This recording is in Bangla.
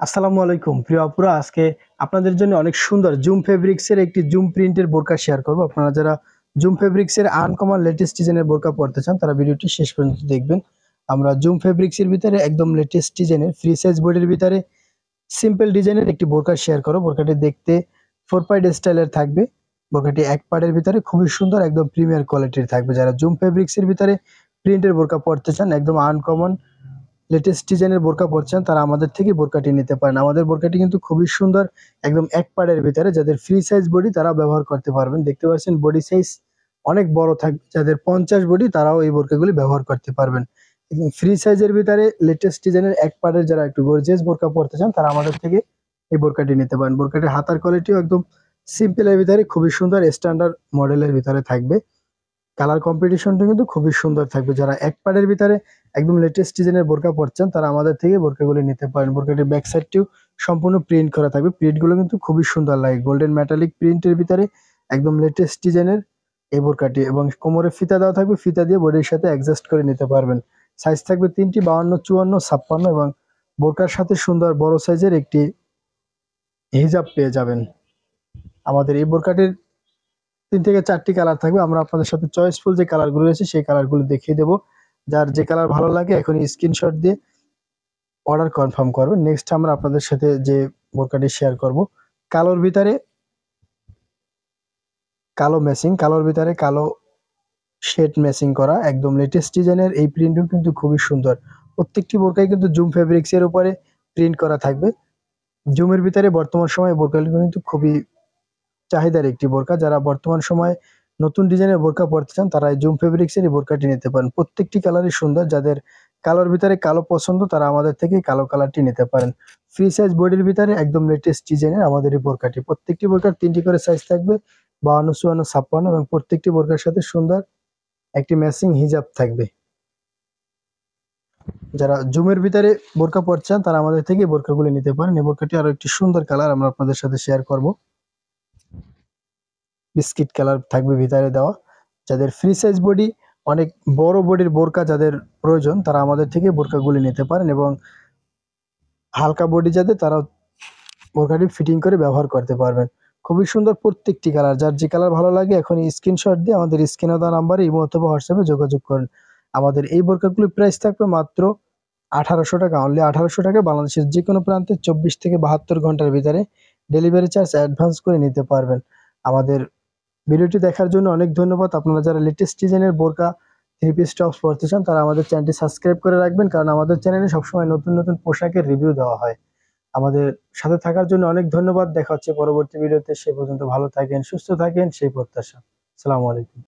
আসসালামু আলাইকুম প্রিয় আপুরা, আজকে আপনাদের জন্য অনেক সুন্দর জুম ফেব্রিক্স এর একটি জুম প্রিন্টের বোরকা শেয়ার করব। আপনারা যারা জুম ফেব্রিক্স এর আনকমন লেটেস্ট ডিজাইনের বোরকা পড়তে চান তারা ভিডিওটি শেষ পর্যন্ত দেখবেন। আমরা জুম ফেব্রিক্স এর ভিতরে একদম লেটেস্ট ডিজাইনের ফ্রি সাইজ বডির ভিতরে সিম্পল ডিজাইনের একটি বোরকা শেয়ার করব। বোরকাটি দেখতে 4 পার্ট স্টাইলের থাকবে। বোরকাটি এক পার্টের ভিতরে খুবই সুন্দর, একদম প্রিমিয়ার কোয়ালিটির থাকবে। যারা জুম ফেব্রিক্স এর ভিতরে প্রিন্টের বোরকা পড়তে চান, একদম আনকমন লেটেস্ট ডিজাইনের বোরকা পরছেন, তারা আমাদের থেকে বোরকাটি নিতে পারেন। আমাদের বোরকাটি কিন্তু খুবই সুন্দর, একদম এক পাড়ের ভিতরে। যাদের ফ্রি সাইজ বডি তারা ব্যবহার করতে পারবেন। দেখতে পাচ্ছেন বডি সাইজ অনেক বড় থাকবে। যাদের 50 বডি তারাও এই বোরকাগুলি ব্যবহার করতে পারবেন। ফ্রি সাইজের ভিতরে লেটেস্ট ডিজাইনের এক পাড়ের যারা একটু গর্জিয়াস বোরকা পরতে চান তারা আমাদের থেকে এই বোরকাটি নিতে পারেন। বোরকাটির হাতার কোয়ালিটিও একদম সিম্পলের ভিতরে খুবই সুন্দর স্ট্যান্ডার্ড মডেলের ভিতরে থাকবে। কালার কম্পিটিশনটা কিন্তু খুবই সুন্দর থাকবে। যারা এক পাড়ের ভিতরে একদম লেটেস্ট ডিজাইনের বোরকা পরছেন তারা আমাদের থেকে বোরকাগুলি নিতে পারেন। বোরকাটির ব্যাক সাইডটিও সম্পূর্ণ প্রিন্ট করা থাকবে। প্রিন্টগুলো কিন্তু খুবই সুন্দর লাগে, গোল্ডেন মেটালিক প্রিন্টের ভিতরে একদম লেটেস্ট ডিজাইনের এই বোরকাটি। এবং কোমরে ফিতা দেওয়া থাকবে, ফিতা দিয়ে বডির সাথে অ্যাডজাস্ট করে নিতে পারবেন। সাইজ থাকবে তিনটি, 52, 54, 56 এবং বোরকার সাথে সুন্দর বড় সাইজের একটি হিজাব পেয়ে যাবেন। আমাদের এই বোরকাটির 3 থেকে 4টি কালার থাকবে। আমরা আপনাদের সাথে চয়েসফুল যে কালারগুলো রয়েছে সেই কালারগুলো দেখিয়ে দেবো। যার যে কালার ভালো লাগে এখন স্ক্রিনশট দিয়ে অর্ডার কনফার্ম করবেন। নেক্সট আমরা আপনাদের সাথে যে বোরকাটি শেয়ার করব, কালোর ভিতরে কালো ম্যাচিং, কালোর ভিতরে কালো শেড ম্যাচিং করা একদম লেটেস্ট ডিজাইনের এই প্রিন্টও কিন্তু খুবই সুন্দর। প্রত্যেকটি বোরকাই কিন্তু জুম ফেব্রিক্স এর উপরে প্রিন্ট করা থাকবে। জুমের ভিতরে বর্তমান সময়ে বোরকাগুলো কিন্তু খুবই চাহিদার একটি বোরকা। যারা বর্তমান সময়ে নতুন ডিজাইনের বোরকা পরতে চান তারা এই জুম ফেব্রিক্স এর বোরকাটি নিতে পারেন। প্রত্যেকটি কালারই সুন্দর। যাদের কালোর ভিতরে কালো পছন্দ তারা আমাদের থেকে কালো কালারটি নিতে পারেন। ফ্রি সাইজ বডির ভিতরে একদম লেটেস্ট ডিজাইনের আমাদের এই বোরকাটি। প্রত্যেকটি বোরকার 3টি করে সাইজ থাকবে, 52, 54, 56 এবং প্রত্যেকটি বোরকার সাথে সুন্দর একটি ম্যাচিং হিজাব থাকবে। যারা জুমের ভিতরে বোরকা পরছেন তারা আমাদের থেকে বোরকাগুলো নিতে পারেন। এই বোরকাটি আরো একটি সুন্দর কালার আমরা আপনাদের সাথে শেয়ার করব। বিস্কিট কালার থাকবে ভিতরে দেওয়া। যাদের ফ্রি সাইজ বডি, অনেক বড় বডির বোরকা যাদের প্রয়োজন তারা আমাদের থেকে বোরকাগুলি নিতে পারেন। এবং হালকা বডি যাদের তারা বোরকাটি ফিটিং করে ব্যবহার করতে পারবেন। খুবই সুন্দর প্রত্যেকটি কালার। যার যে কালার ভালো লাগে এখন স্ক্রিনশট দিয়ে আমাদের স্ক্রিনে দেওয়া নাম্বারে ইমো অথবা হোয়াটসঅ্যাপে যোগাযোগ করেন। আমাদের এই বোরকাগুলির প্রাইস থাকবে মাত্র 1800 টাকা, অনলি 1800 টাকা। বাংলাদেশের যে কোনো প্রান্তে 24 থেকে 72 ঘন্টার ভিতরে ডেলিভারি চার্জ অ্যাডভান্স করে নিতে পারবেন। আমাদের ভিডিওটি দেখার জন্য অনেক ধন্যবাদ। আপনারা যারা লেটেস্ট ডিজাইনের বোরকা, থ্রি পিস টপস পড়তে চান তারা আমাদের চ্যানেলটি সাবস্ক্রাইব করে রাখবেন, কারণ আমাদের চ্যানেলে সবসময় নতুন নতুন পোশাকের রিভিউ দেওয়া হয়। আমাদের সাথে থাকার জন্য অনেক ধন্যবাদ। দেখা হচ্ছে পরবর্তী ভিডিওতে। সে পর্যন্ত ভালো থাকেন, সুস্থ থাকেন সেই প্রত্যাশা। আসসালামু আলাইকুম।